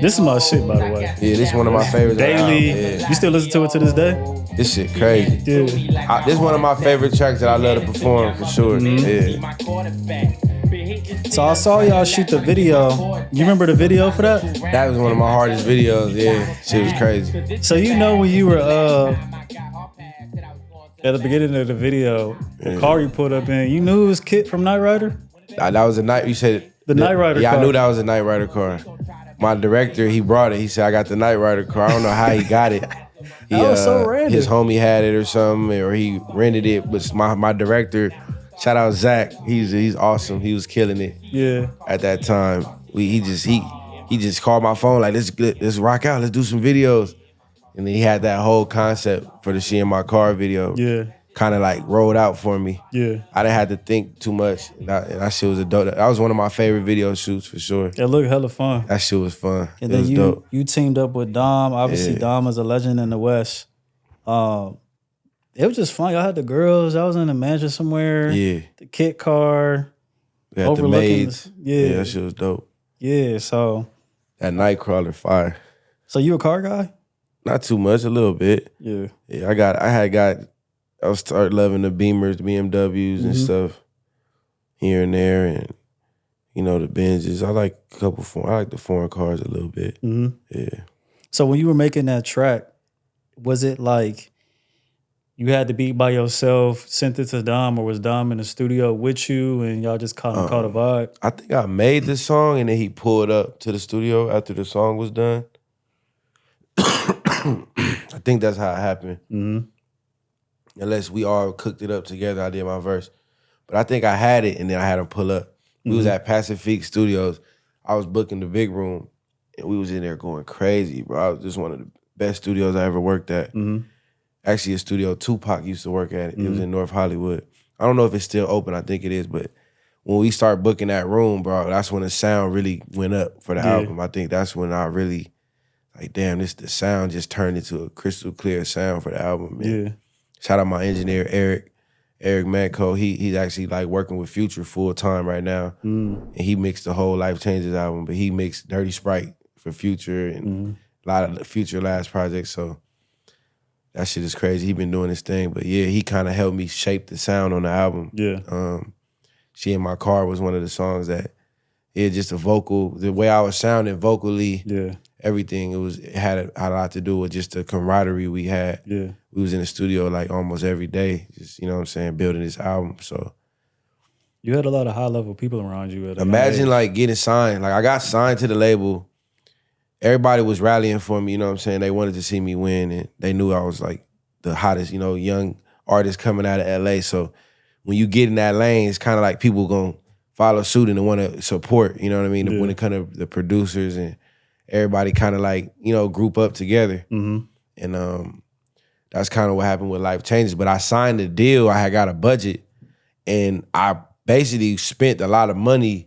[SPEAKER 1] This is my shit, by the way.
[SPEAKER 2] Yeah, this is one of my favorites.
[SPEAKER 1] Daily,
[SPEAKER 2] Yeah.
[SPEAKER 1] you still listen to it to this day?
[SPEAKER 2] This shit crazy.
[SPEAKER 1] Yeah.
[SPEAKER 2] This is one of my favorite tracks that I love to perform for sure. Yeah.
[SPEAKER 1] So I saw y'all shoot the video. You remember the video for that?
[SPEAKER 2] That was one of my hardest videos. Yeah, shit was crazy.
[SPEAKER 1] So you know when you were at the beginning of the video, the car you pulled up in, you knew it was Kit from Knight Rider?
[SPEAKER 2] That was a night. You said
[SPEAKER 1] The Knight Rider
[SPEAKER 2] Yeah,
[SPEAKER 1] car.
[SPEAKER 2] I knew that was a Knight Rider car. My director, he brought it. He said, "I got the Knight Rider car." I don't know how he got it. He,
[SPEAKER 1] That was so random.
[SPEAKER 2] His homie had it or something, or he rented it. But my director, shout out Zach. He's awesome. He was killing it.
[SPEAKER 1] Yeah.
[SPEAKER 2] At that time, he just called my phone like, let's rock out. Let's do some videos. And then he had that whole concept for the She in My Car video.
[SPEAKER 1] Yeah.
[SPEAKER 2] Kind of like rolled out for me.
[SPEAKER 1] Yeah.
[SPEAKER 2] I didn't have to think too much. And that shit was a dope. That was one of my favorite video shoots for sure.
[SPEAKER 1] It looked hella fun.
[SPEAKER 2] That shit was fun.
[SPEAKER 1] And
[SPEAKER 2] it
[SPEAKER 1] then
[SPEAKER 2] was dope.
[SPEAKER 1] you teamed up with Dom. Obviously, Dom is a legend in the West. It was just fun. Y'all had the girls. I was in a mansion somewhere.
[SPEAKER 2] Yeah.
[SPEAKER 1] The Kit car.
[SPEAKER 2] We had the
[SPEAKER 1] overlooking
[SPEAKER 2] maids.
[SPEAKER 1] yeah.
[SPEAKER 2] That shit was dope.
[SPEAKER 1] Yeah, so
[SPEAKER 2] That Nightcrawler fire.
[SPEAKER 1] so you a car guy?
[SPEAKER 2] Not too much, a little bit.
[SPEAKER 1] Yeah.
[SPEAKER 2] Yeah, I started loving the Beamers, the BMWs and stuff here and there, and you know the Benzes. I like the foreign cars a little bit.
[SPEAKER 1] Mm-hmm.
[SPEAKER 2] Yeah.
[SPEAKER 1] So when you were making that track, was it like you had to be by yourself, sent it to Dom, or was Dom in the studio with you and y'all just caught a vibe?
[SPEAKER 2] I think I made this song and then he pulled up to the studio after the song was done. I think that's how it happened.
[SPEAKER 1] Mm-hmm.
[SPEAKER 2] Unless we all cooked it up together, I did my verse. But I think I had it and then I had him pull up. We was at Pacific Studios. I was booking the big room and we was in there going crazy, bro. It was just one of the best studios I ever worked at.
[SPEAKER 1] Mm-hmm.
[SPEAKER 2] Actually, a studio Tupac used to work at. It was in North Hollywood. I don't know if it's still open. I think it is, but when we start booking that room, bro, that's when the sound really went up for the album. I think that's when I really, like, damn, the sound just turned into a crystal clear sound for the album, man.
[SPEAKER 1] Yeah.
[SPEAKER 2] Shout out my engineer, Eric Manco. He's actually like working with Future full time right now. And he mixed the whole Life Changes album, but he mixed Dirty Sprite for Future and a lot of the Future last projects. So that shit is crazy. He been doing his thing, but yeah, he kind of helped me shape the sound on the album.
[SPEAKER 1] Yeah.
[SPEAKER 2] She in My Car was one of the songs that, just the vocal, the way I was sounding vocally, everything, it had a lot to do with just the camaraderie we had.
[SPEAKER 1] Yeah.
[SPEAKER 2] We was in the studio like almost every day, just, you know what I'm saying, building this album, so.
[SPEAKER 1] You had a lot of high-level people around you.
[SPEAKER 2] Imagine like getting signed. Like I got signed to the label. Everybody was rallying for me, you know what I'm saying? They wanted to see me win, and they knew I was like the hottest, you know, young artist coming out of LA. So when you get in that lane, it's kind of like people gonna follow suit and want to support, you know what I mean? When it comes to the producers and everybody kind of like, you know, group up together.
[SPEAKER 1] Mm-hmm.
[SPEAKER 2] And that's kind of what happened with Life Changes. But I signed a deal, I had got a budget, and I basically spent a lot of money.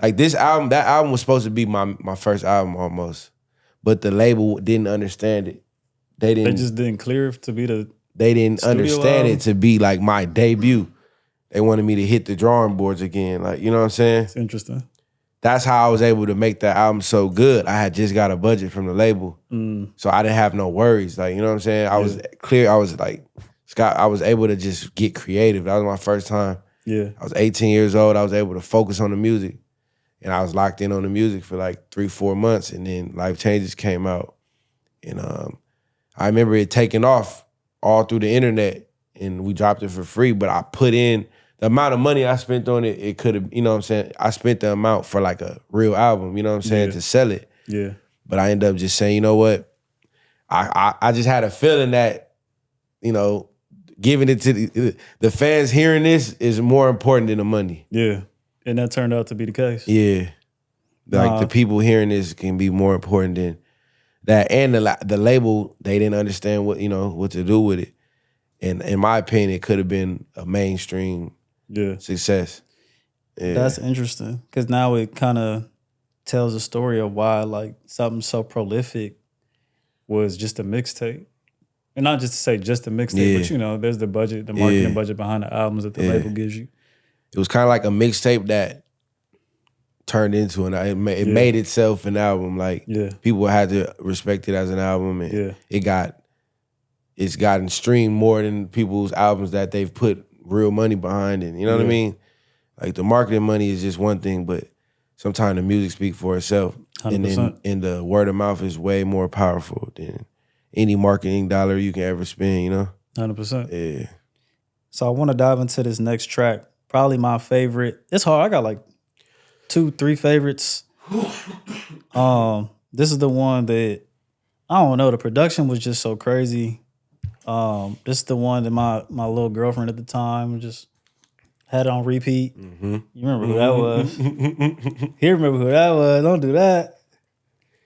[SPEAKER 2] Like that album was supposed to be my first album almost, but the label didn't understand it. They
[SPEAKER 1] just didn't clear it to be the.
[SPEAKER 2] They didn't understand
[SPEAKER 1] album?
[SPEAKER 2] it to be like my debut. They wanted me to hit the drawing boards again, like, you know what I'm saying?
[SPEAKER 1] It's interesting.
[SPEAKER 2] That's how I was able to make that album so good. I had just got a budget from the label, so I didn't have no worries. Like, you know what I'm saying? I was clear. I was like, Scott. I was able to just get creative. That was my first time.
[SPEAKER 1] Yeah, I
[SPEAKER 2] was 18 years old. I was able to focus on the music. And I was locked in on the music for like 3-4 months, and then Life Changes came out. And I remember it taking off all through the internet, and we dropped it for free, but I put in the amount of money I spent on it, it could have, you know what I'm saying? I spent the amount for like a real album, you know what I'm saying, to sell it.
[SPEAKER 1] Yeah.
[SPEAKER 2] But I ended up just saying, you know what? I just had a feeling that, you know, giving it to the fans hearing this is more important than the money.
[SPEAKER 1] Yeah. And that turned out to be the case.
[SPEAKER 2] Yeah. Like the people hearing this can be more important than that. And the label, they didn't understand what to do with it. And in my opinion, it could have been a mainstream success. Yeah.
[SPEAKER 1] That's interesting. Because now it kind of tells a story of why like something so prolific was just a mixtape. And not just to say just a mixtape, but you know, there's the budget, the marketing budget behind the albums that the label gives you.
[SPEAKER 2] It was kind of like a mixtape that turned into it made itself an album. Like people had to respect it as an album, and it's gotten streamed more than people's albums that they've put real money behind. And you know what I mean? Like the marketing money is just one thing, but sometimes the music speaks for itself.
[SPEAKER 1] 100%.
[SPEAKER 2] And the word of mouth is way more powerful than any marketing dollar you can ever spend. You know,
[SPEAKER 1] 100%.
[SPEAKER 2] Yeah.
[SPEAKER 1] So I want to dive into this next track. Probably my favorite. It's hard. I got like 2-3 favorites. This is the one that, I don't know, the production was just so crazy. This is the one that my little girlfriend at the time just had on repeat. Mm-hmm. You remember who that was? He remember who that was. Don't do that.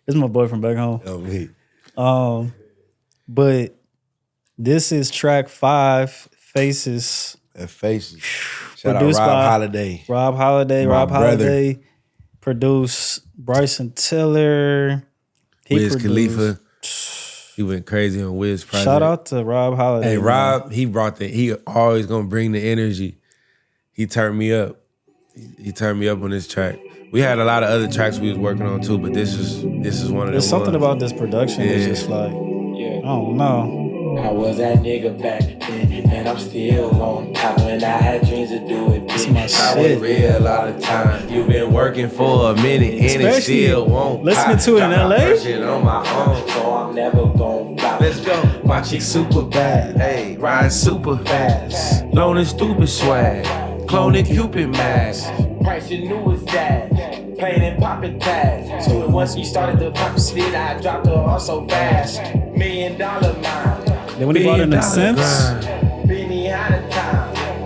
[SPEAKER 1] It's my boyfriend back home.
[SPEAKER 2] Oh, me.
[SPEAKER 1] But this is track 5, Faces.
[SPEAKER 2] Faces. Shout out Rob Holiday.
[SPEAKER 1] Rob Holiday produced Bryson Tiller.
[SPEAKER 2] Wiz Khalifa. He went crazy on Wiz project.
[SPEAKER 1] Shout out to Rob Holiday.
[SPEAKER 2] Hey, Rob, he always gonna bring the energy. He turned me up. He turned me up on this track. We had a lot of other tracks we was working on too, but this is one of them.
[SPEAKER 1] There's something about this production that's just like, I don't know.
[SPEAKER 3] I was that nigga back then, and I'm still on top. When I had dreams to do it,
[SPEAKER 1] this is my shit.
[SPEAKER 2] I was real all the time. You been working for a minute, and it still won't.
[SPEAKER 1] Listening to it in LA?
[SPEAKER 2] Shit on my own,
[SPEAKER 3] so I'm never gon' flop.
[SPEAKER 2] Let's go. My chick super bad, hey, riding super fast, loaning stupid swag, cloning Cupid mask.
[SPEAKER 3] Price your newest dad, playing and popping tags. So once you started to pop shit, I dropped her off so fast. $1 million mind.
[SPEAKER 1] Then when he brought in the synths,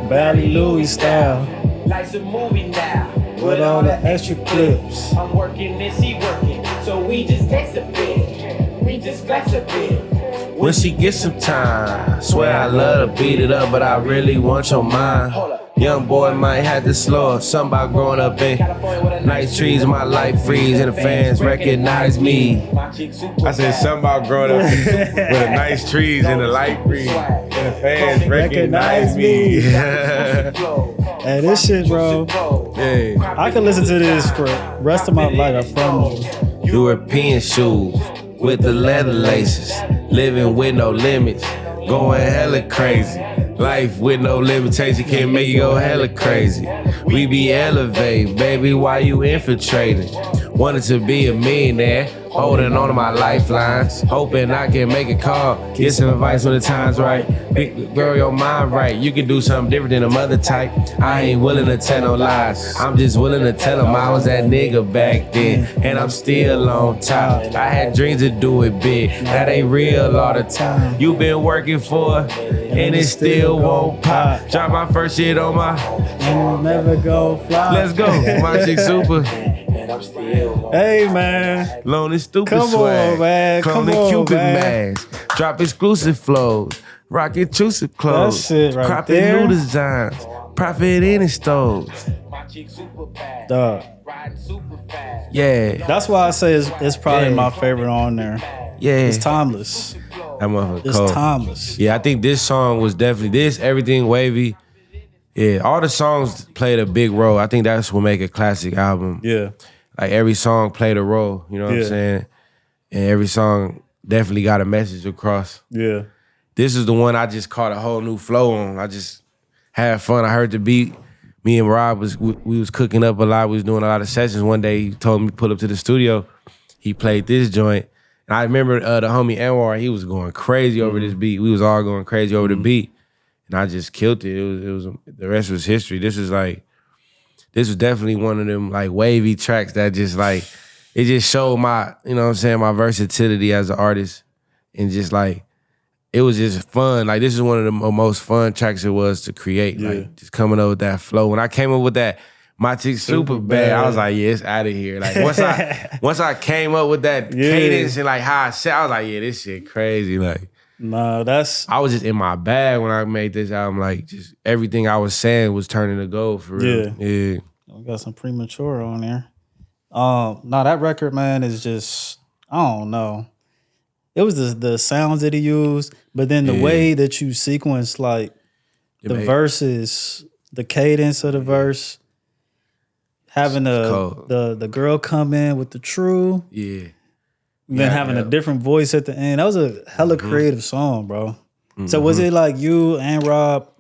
[SPEAKER 1] Bally Louis style,
[SPEAKER 3] life's a movie now,
[SPEAKER 1] with all the extra clips.
[SPEAKER 3] I'm working and she working, so we just text a bit, we just flex a bit.
[SPEAKER 2] When she gets some time, swear I love to beat it up, but I really want your mind. Young boy might have to slow up, something about growing up in nice trees, my life freeze, and the fans recognize me. I said something about growing up with the nice trees and the light breeze, and the fans recognize me.
[SPEAKER 1] Hey, this shit, bro.
[SPEAKER 2] Hey.
[SPEAKER 1] I could listen to this for the rest of my life, I promise you.
[SPEAKER 2] European shoes with the leather laces. living with no limits, going hella crazy. Life with no limitation can make you go hella crazy. We be elevating, baby, why you infiltrating? Wanted to be a millionaire, holding on to my lifelines, hoping I can make a call, get some advice when the time's right. Big girl, your mind right, you can do something different than a mother type. I ain't willing to tell no lies, I'm just willing to tell them I was that nigga back then, and I'm still on top. I had dreams to do it big, that ain't real all the time. You been working for it, and it still won't pop. Drop my first shit on my,
[SPEAKER 1] and never go fly.
[SPEAKER 2] Let's go, my chick super.
[SPEAKER 1] Hey man,
[SPEAKER 2] Lone and stupid
[SPEAKER 1] come
[SPEAKER 2] swag.
[SPEAKER 1] on, man.
[SPEAKER 2] Clone
[SPEAKER 1] Come
[SPEAKER 2] and
[SPEAKER 1] on,
[SPEAKER 2] Cupid
[SPEAKER 1] man.
[SPEAKER 2] mask. Drop exclusive flows. Rock intrusive clothes.
[SPEAKER 1] That shit right
[SPEAKER 2] Crop
[SPEAKER 1] there.
[SPEAKER 2] and new designs. Profit in the stores.
[SPEAKER 1] Dog.
[SPEAKER 2] Yeah.
[SPEAKER 1] That's why I say it's probably
[SPEAKER 2] Yeah.
[SPEAKER 1] my favorite on there.
[SPEAKER 2] Yeah.
[SPEAKER 1] It's timeless.
[SPEAKER 2] That motherfucker
[SPEAKER 1] It's
[SPEAKER 2] cold.
[SPEAKER 1] timeless.
[SPEAKER 2] Yeah, I think this song was definitely this, everything wavy. Yeah, all the songs played a big role. I think that's what make a classic album.
[SPEAKER 1] Yeah.
[SPEAKER 2] Like every song played a role, you know what I'm
[SPEAKER 1] Yeah.
[SPEAKER 2] saying? And every song definitely got a message across.
[SPEAKER 1] Yeah.
[SPEAKER 2] This is the one I just caught a whole new flow on. I just had fun. I heard the beat. Me and Rob we was cooking up a lot. We was doing a lot of sessions. One day he told me to pull up to the studio. He played this joint. And I remember the homie Anwar, he was going crazy over this beat. We was all going crazy over the beat. And I just killed it. It was the rest was history. This was definitely one of them like wavy tracks that just like, it just showed my, you know what I'm saying, my versatility as an artist. And just like, it was just fun. Like this is one of the most fun tracks it was to create.
[SPEAKER 1] Yeah.
[SPEAKER 2] Like just coming up with that flow. When I came up with that, my chick super bad, I was like, yeah, it's out of here. Like once I came up with that cadence and like how I said, I was like, yeah, this shit crazy. Like,
[SPEAKER 1] Nah,
[SPEAKER 2] I was just in my bag when I made this album. Like just everything I was saying was turning to gold for real. Yeah.
[SPEAKER 1] we got some premature on there. Nah, that record, man, is just, I don't know. It was the sounds that he used, but then the way that you sequence like the verses, the cadence of the verse, having the girl come in with the true, then having a different voice at the end. That was a hella creative song, bro. So was it like you and Rob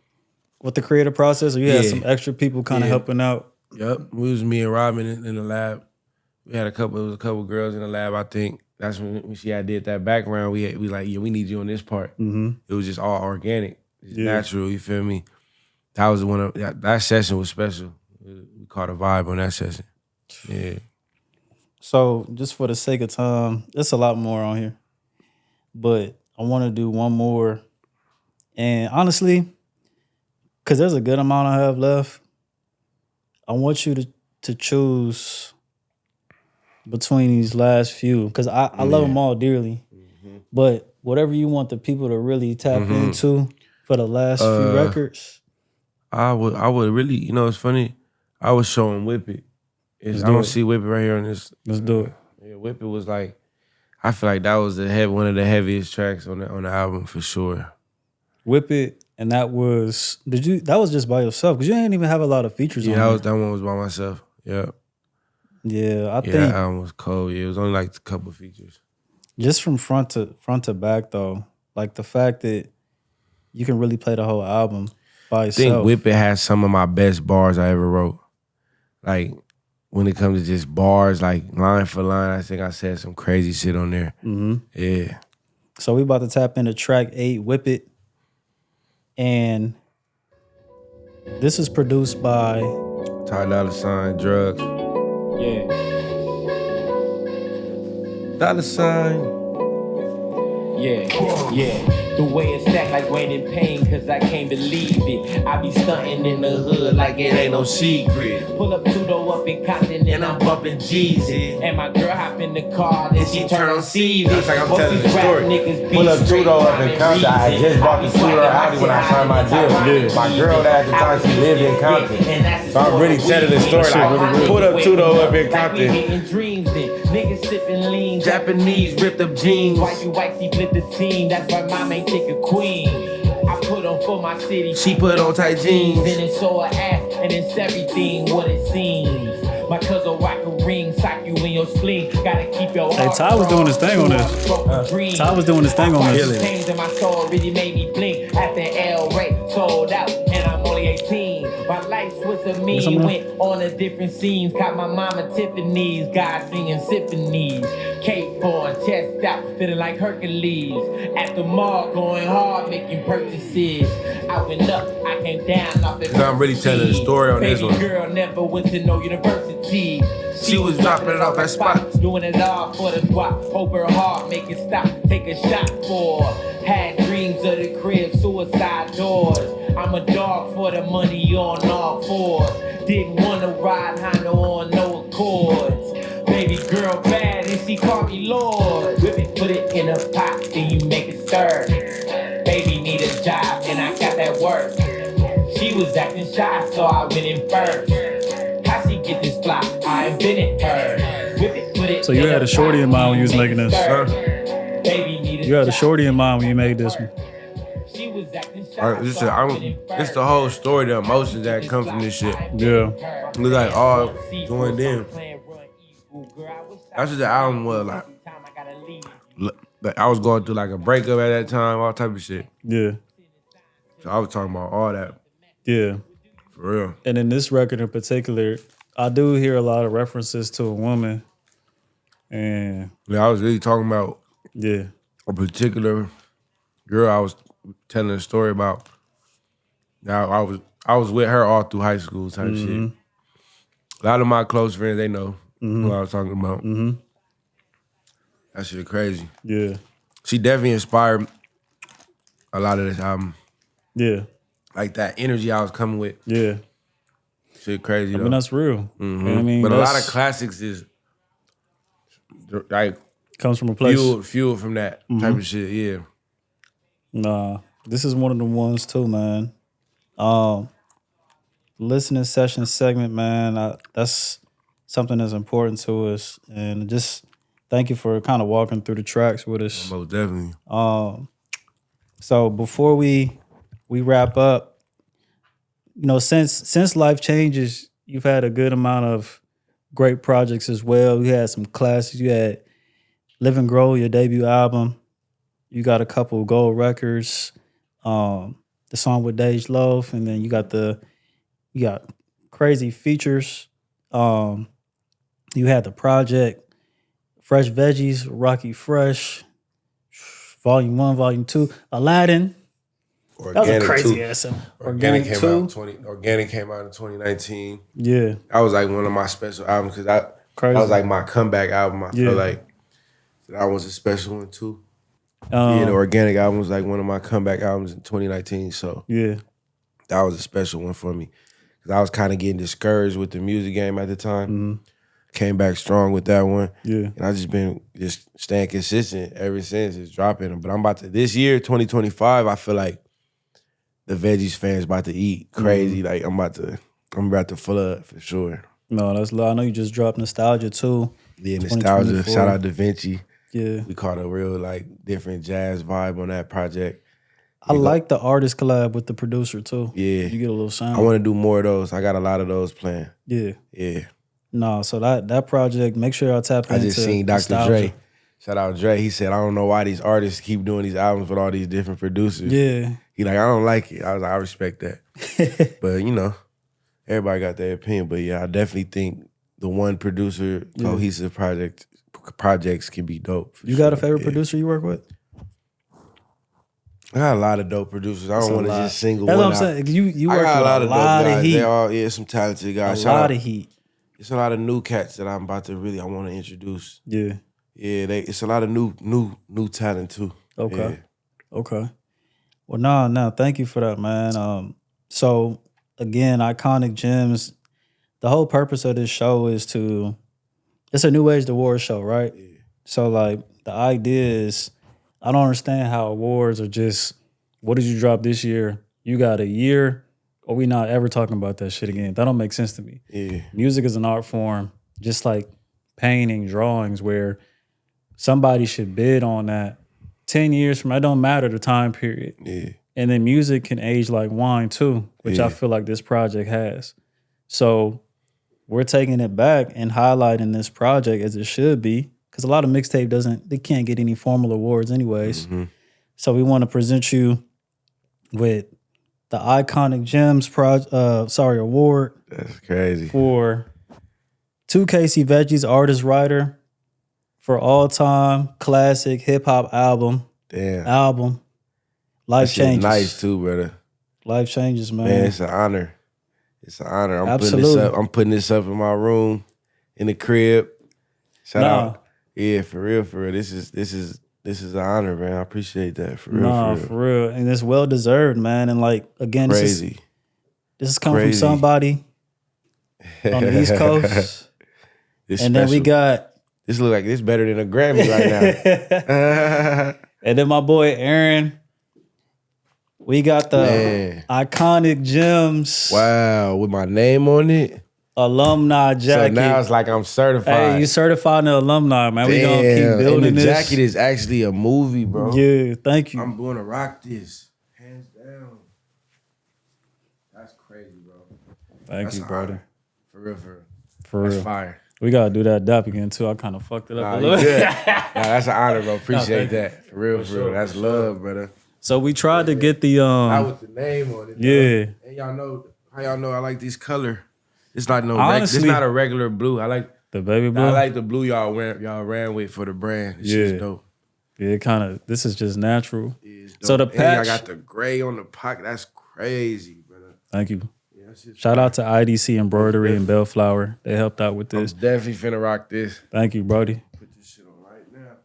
[SPEAKER 1] with the creative process, or you had some extra people kind of helping out?
[SPEAKER 2] Yep, it was me and Robin in the lab. We had a couple girls in the lab. I think that's when she had did that background. We like, yeah, we need you on this part. It was just all organic, just natural. You feel me? That was one of that session was special. We caught a vibe on that session. Yeah.
[SPEAKER 1] So just for the sake of time, there's a lot more on here, but I want to do one more. And honestly, because there's a good amount I have left, I want you to choose between these last few, because I love them all dearly. But whatever you want the people to really tap into for the last few records.
[SPEAKER 2] I would really, you know, it's funny. I was showing Whip It. I don't see Whip It right here on this.
[SPEAKER 1] Let's do it.
[SPEAKER 2] Yeah, Whip It was like, I feel like that was one of the heaviest tracks on the album for sure.
[SPEAKER 1] Whip It, and that was just by yourself, because you didn't even have a lot of features on it.
[SPEAKER 2] That one was by myself. Yeah.
[SPEAKER 1] Yeah, I think
[SPEAKER 2] that album was cold. Yeah, it was only like a couple features.
[SPEAKER 1] Just from front to back though, like the fact that you can really play the whole album by yourself.
[SPEAKER 2] I think Whip It has some of my best bars I ever wrote. Like when it comes to just bars, like line for line, I think I said some crazy shit on there. Yeah.
[SPEAKER 1] So we about to tap into track 8, Whip It. And this is produced by
[SPEAKER 2] Ty Dolla $ign, Drugs.
[SPEAKER 3] Yeah.
[SPEAKER 2] Dollar $ign.
[SPEAKER 3] Yeah. The way it's stacked like Wayne in pain, cause I can't believe it. I be stunting in the hood like it ain't no secret. Pull up Tudo up in Compton and I'm bumping Jeezy. And my girl hop in the car, then she turn on CV.
[SPEAKER 2] That's like I'm
[SPEAKER 3] Most
[SPEAKER 2] telling
[SPEAKER 3] these
[SPEAKER 2] the
[SPEAKER 3] rap
[SPEAKER 2] story.
[SPEAKER 3] niggas be
[SPEAKER 2] Pull up
[SPEAKER 3] straight
[SPEAKER 2] Tudo up in Compton. I had just bought the Tudo Audi when I signed my deal. My girl that at the time, she lived in Compton. So I'm really telling the story like, pull up Tudo up in Compton.
[SPEAKER 3] Niggas sipping lean,
[SPEAKER 2] Japanese ripped up jeans.
[SPEAKER 3] Whitey flip the team. That's why mom ain't take a queen. I put on for my city.
[SPEAKER 2] She put on tight jeans.
[SPEAKER 3] Then it's so her ass, and it's everything what it seems. My cousin rock a ring, sock you in your spleen. Gotta keep your
[SPEAKER 1] Hey,
[SPEAKER 3] heart
[SPEAKER 1] Ty was doing his thing on this. Ty was doing his thing on this.
[SPEAKER 3] Change in my soul really made me blink. After L Ray sold out, and I'm only 18. My life was a mean, went on a different scenes. Caught my mama Tiffany's, God singing symphonies. Cape on, chest out, feeling like Hercules. At the mall, going hard, making purchases. I went up, I came down off the
[SPEAKER 2] I'm really telling the story on this one.
[SPEAKER 3] Baby girl never went to no university.
[SPEAKER 2] She was dropping it off that spot.
[SPEAKER 3] Doing it all for the guap. Hope her heart make it stop. Take a shot for her. Had dreams of the crib, suicide doors. I'm a dog for the money on all fours. Didn't wanna ride Honda on no Accords. Baby girl bad and she called me Lord. Whip it, put it in a pot, then you make it stir. Baby need a job and I got that work. She was acting shy, so I went in first. How she get this fly? I invented her. Whip it, put it.
[SPEAKER 1] So you had a shorty in mind when you was making this.
[SPEAKER 3] Baby need a
[SPEAKER 1] You had a
[SPEAKER 3] job.
[SPEAKER 1] shorty in mind when you made this one.
[SPEAKER 3] She was acting shy,
[SPEAKER 2] This
[SPEAKER 3] so I went in
[SPEAKER 2] it's
[SPEAKER 3] first.
[SPEAKER 2] the whole story, the emotions that come from this shit.
[SPEAKER 1] Yeah.
[SPEAKER 2] Look like all joined in. That's what the album was like. Like I was going through like a breakup at that time, all type of shit.
[SPEAKER 1] Yeah.
[SPEAKER 2] So I was talking about all that
[SPEAKER 1] Yeah.
[SPEAKER 2] for real.
[SPEAKER 1] And in this record in particular, I do hear a lot of references to a woman. And
[SPEAKER 2] Yeah, I was really talking about
[SPEAKER 1] yeah.
[SPEAKER 2] a particular girl I was telling a story about. Now I was with her all through high school type shit. A lot of my close friends, they know who I was talking about. That shit crazy.
[SPEAKER 1] Yeah.
[SPEAKER 2] She definitely inspired a lot of this album.
[SPEAKER 1] Yeah.
[SPEAKER 2] Like that energy I was coming with.
[SPEAKER 1] Yeah.
[SPEAKER 2] Shit crazy
[SPEAKER 1] I
[SPEAKER 2] though.
[SPEAKER 1] mean, that's real. You know what I mean,
[SPEAKER 2] But a lot of
[SPEAKER 1] that's-
[SPEAKER 2] classics is like
[SPEAKER 1] comes from a place.
[SPEAKER 2] fuel from that type of shit, yeah.
[SPEAKER 1] Nah, this is one of the ones too, man. Listening session segment, man. That's something that's important to us, and just thank you for kind of walking through the tracks with us.
[SPEAKER 2] Most definitely.
[SPEAKER 1] So before we wrap up, you know, since life changes, you've had a good amount of great projects as well. You had some classics. You had Live and Grow, your debut album. You got a couple of gold records. The song with Dej Loaf, and then you got crazy features. You had the project Fresh Veggies, Rocky Fresh, Volume 1, Volume 2, Aladdin. That was a crazy ass album.
[SPEAKER 2] Organic came out in 2019.
[SPEAKER 1] Yeah.
[SPEAKER 2] That was like one of my special albums because that was like my comeback album. I feel like that was a special one too. The Organic album was like one of my comeback albums in 2019. So
[SPEAKER 1] Yeah.
[SPEAKER 2] that was a special one for me. Because I was kind of getting discouraged with the music game at the time. Came back strong with that one.
[SPEAKER 1] Yeah.
[SPEAKER 2] And I just been staying consistent ever since. It's dropping them. But I'm about to, this year, 2025, I feel like the Veggies fans about to eat crazy. Like I'm about to flood for sure.
[SPEAKER 1] No, that's low. I know you just dropped Nostalgia too.
[SPEAKER 2] Yeah, Nostalgia.
[SPEAKER 1] 2024.
[SPEAKER 2] Shout out Da Vinci.
[SPEAKER 1] Yeah.
[SPEAKER 2] We caught a real like different jazz vibe on that project.
[SPEAKER 1] I like the artist collab with the producer too.
[SPEAKER 2] Yeah.
[SPEAKER 1] You get a little sound.
[SPEAKER 2] I want to do more of those. I got a lot of those planned.
[SPEAKER 1] Yeah.
[SPEAKER 2] Yeah.
[SPEAKER 1] No, so that project, make sure y'all tap into
[SPEAKER 2] I just seen Dr.
[SPEAKER 1] Nostalgia.
[SPEAKER 2] Dre. Shout out Dre. He said, I don't know why these artists keep doing these albums with all these different producers.
[SPEAKER 1] Yeah.
[SPEAKER 2] He like, I don't like it. I was like, I respect that. But you know, everybody got their opinion. But yeah, I definitely think the one producer cohesive projects can be dope.
[SPEAKER 1] You got a favorite producer you work with?
[SPEAKER 2] I got a lot of dope producers. I don't want to just single
[SPEAKER 1] That's
[SPEAKER 2] one
[SPEAKER 1] what I'm
[SPEAKER 2] out.
[SPEAKER 1] saying. You
[SPEAKER 2] I
[SPEAKER 1] work
[SPEAKER 2] got
[SPEAKER 1] with
[SPEAKER 2] a lot of dope guys.
[SPEAKER 1] heat.
[SPEAKER 2] They all some talented guys.
[SPEAKER 1] A
[SPEAKER 2] Shout
[SPEAKER 1] lot
[SPEAKER 2] out.
[SPEAKER 1] of heat.
[SPEAKER 2] It's a lot of new cats that I'm about to I want to introduce.
[SPEAKER 1] Yeah.
[SPEAKER 2] Yeah, it's a lot of new talent too.
[SPEAKER 1] Okay.
[SPEAKER 2] Yeah.
[SPEAKER 1] Okay. Well, no, thank you for that, man. So again, Iconic Gems. The whole purpose of this show is it's a New Age Award show, right?
[SPEAKER 2] Yeah.
[SPEAKER 1] So like the idea is, I don't understand how awards are just, what did you drop this year? You got a year, or we not ever talking about that shit again. That don't make sense to me.
[SPEAKER 2] Yeah.
[SPEAKER 1] Music is an art form, just like painting, drawings, where somebody should bid on that 10 years from now. It don't matter the time period.
[SPEAKER 2] Yeah.
[SPEAKER 1] And then music can age like wine too, which I feel like this project has. So we're taking it back and highlighting this project as it should be. Because a lot of mixtape they can't get any formal awards anyways.
[SPEAKER 2] Mm-hmm.
[SPEAKER 1] So we want to present you with the Iconic Gems award.
[SPEAKER 2] That's crazy.
[SPEAKER 1] For to Casey Veggies, artist writer, for all time classic hip hop album.
[SPEAKER 2] Damn.
[SPEAKER 1] Life changes.
[SPEAKER 2] Nice too, brother.
[SPEAKER 1] Life changes, man.
[SPEAKER 2] Man, it's an honor. It's an honor.
[SPEAKER 1] Absolutely.
[SPEAKER 2] I'm putting this up in my room, in the crib. Shout out. Yeah, for real. This is an honor, man. I appreciate that. For real.
[SPEAKER 1] And it's well deserved, man. And like again,
[SPEAKER 2] crazy.
[SPEAKER 1] This is coming from somebody on the East Coast. Then we got
[SPEAKER 2] this look like this better than a Grammy right now.
[SPEAKER 1] And then my boy Aaron. We got the Iconic Gems.
[SPEAKER 2] Wow, with my name on it.
[SPEAKER 1] Alumni jacket.
[SPEAKER 2] So now it's like I'm certified.
[SPEAKER 1] Hey, you certified an alumni, man. We gonna keep building
[SPEAKER 2] and the
[SPEAKER 1] this.
[SPEAKER 2] jacket is actually a movie, bro.
[SPEAKER 1] Yeah, thank you.
[SPEAKER 2] I'm gonna rock this. Hands down. That's crazy, bro.
[SPEAKER 1] Thank you, brother.
[SPEAKER 2] For real.
[SPEAKER 1] That's
[SPEAKER 2] fire.
[SPEAKER 1] We gotta do that dap again too. I kind of fucked it up a little
[SPEAKER 2] bit. That's an honor, bro. Appreciate that. For real. That's love, brother.
[SPEAKER 1] So we tried to get the
[SPEAKER 2] Not with the name on it.
[SPEAKER 1] Yeah.
[SPEAKER 2] Bro. And y'all know I like this color. It's not
[SPEAKER 1] Honestly,
[SPEAKER 2] it's not a regular blue. I like
[SPEAKER 1] the baby blue.
[SPEAKER 2] I like the blue y'all ran with for the brand. It's just dope.
[SPEAKER 1] Yeah, this is just natural.
[SPEAKER 2] Yeah,
[SPEAKER 1] so the patch,
[SPEAKER 2] I got the gray on the pocket. That's crazy, brother.
[SPEAKER 1] Thank you.
[SPEAKER 2] Yeah,
[SPEAKER 1] shout out to IDC Embroidery and Bellflower. They helped out with this.
[SPEAKER 2] I'm definitely finna rock this.
[SPEAKER 1] Thank you, Brody.
[SPEAKER 2] Put this shit on right now.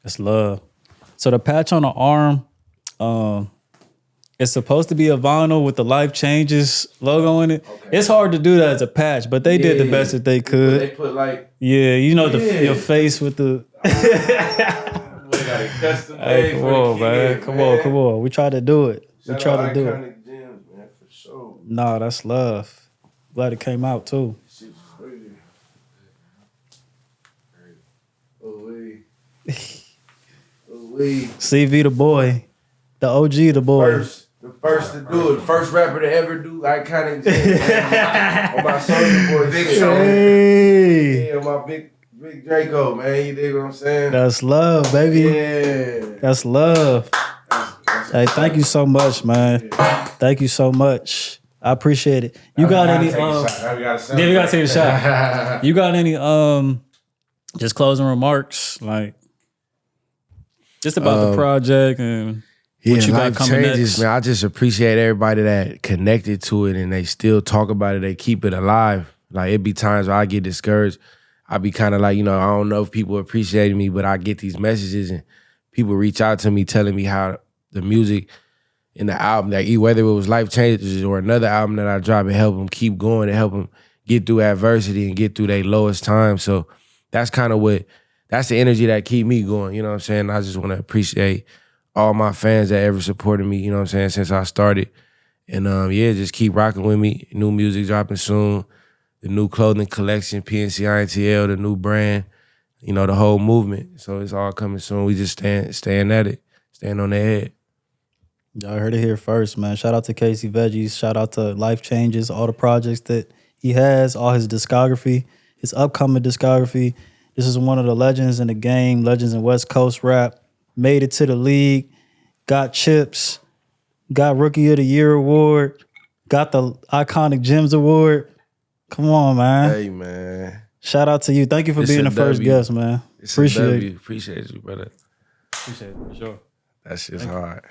[SPEAKER 1] That's love. So the patch on the arm, it's supposed to be a vinyl with the Life Changes logo in it. Okay. It's hard to do that as a patch, but they did the best that they could.
[SPEAKER 2] They put like
[SPEAKER 1] your face with the. Hey, come on, man. Come on. We try to do it. We try to do it.
[SPEAKER 2] Gems, man, for sure.
[SPEAKER 1] Nah, that's love. Glad it came out too.
[SPEAKER 2] Shit's crazy.
[SPEAKER 1] CV the boy, the OG the boy.
[SPEAKER 2] The first to do it, the first rapper to ever do Iconic Gems. On my Soulja Boy big show.
[SPEAKER 1] Hey.
[SPEAKER 2] Yeah, my big Draco, man. You dig what I'm saying?
[SPEAKER 1] That's love, baby.
[SPEAKER 2] Yeah.
[SPEAKER 1] That's love. Hey, thank you so much, man. Thank you so much. I appreciate it. You got any?
[SPEAKER 2] We
[SPEAKER 1] gotta take a shot. You got any? Just closing remarks, like just about the project and what you got coming next.
[SPEAKER 2] Man. I just appreciate everybody that connected to it and they still talk about it. They keep it alive. Like it be times where I get discouraged. I be kind of like, I don't know if people appreciate me, but I get these messages and people reach out to me telling me how the music in the album, like whether it was Life Changes or another album that I drop, it help them keep going, it help them get through adversity and get through their lowest time. So that's kind of that's the energy that keep me going, you know what I'm saying? I just want to appreciate all my fans that ever supported me, you know what I'm saying, since I started. And just keep rocking with me. New music dropping soon. The new clothing collection, PNC INTL, the new brand, the whole movement. So it's all coming soon. We just staying at it, staying on their head.
[SPEAKER 1] Y'all heard it here first, man. Shout out to Casey Veggies. Shout out to Life Changes, all the projects that he has, all his discography, his upcoming discography. This is one of the legends in the game, legends in West Coast rap. Made it to the league, got chips, got Rookie of the Year award, got the Iconic Gems award. Come on, man.
[SPEAKER 2] Hey, man.
[SPEAKER 1] Shout out to you. Thank you for being the first guest, man. Appreciate it.
[SPEAKER 2] Appreciate you, brother.
[SPEAKER 1] Appreciate it, for sure.
[SPEAKER 2] That shit's hard.